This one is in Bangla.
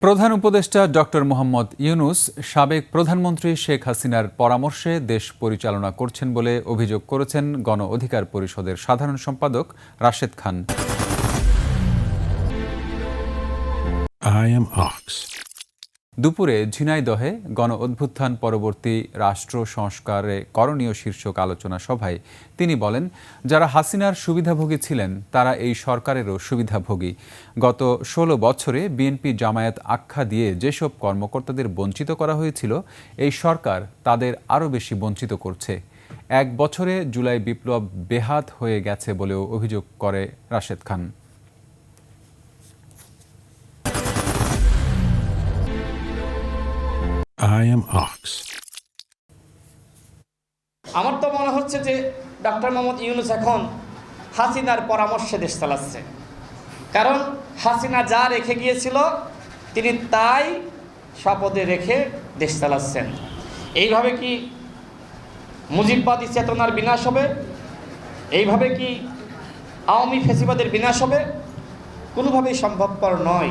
প্রধান উপদেষ্টা ডক্টর মোহাম্মদ ইউনূস সাবেক প্রধানমন্ত্রী শেখ হাসিনার পরামর্শে দেশ পরিচালনা করছেন বলে অভিযোগ করেছেন গণ অধিকার পরিষদের সাধারণ সম্পাদক রাশেদ খান। দুপুরে ঝিনাইদহে গণ অভ্যুত্থান পরবর্তী রাষ্ট্র সংস্কারে করণীয় শীর্ষক আলোচনা সভায় তিনি বলেন, যারা হাসিনার সুবিধাভোগী ছিলেন তারা এই সরকারেরও সুবিধাভোগী। গত ১৬ বছরে বিএনপি জামায়াত আখ্যা দিয়ে যেসব কর্মকর্তাদের বঞ্চিত করা হয়েছিল, এই সরকার তাদের আরও বেশি বঞ্চিত করছে। ১ বছরে জুলাই বিপ্লব বেহাত হয়ে গেছে বলেও অভিযোগ করে রাশেদ খান। আমার তো মনে হচ্ছে যে ডক্টর মোহাম্মদ ইউনূস এখন হাসিনার পরামর্শে দেশ চালাচ্ছে। কারণ হাসিনা যা রেখে গিয়েছিল তিনি তাই শপথে রেখে দেশ চালাচ্ছেন। এইভাবে কি মুজিববাদী চেতনার বিনাশ হবে? এইভাবে কি আওয়ামী ফ্যাসিবাদের বিনাশ হবে? কোনোভাবেই সম্ভবপর নয়।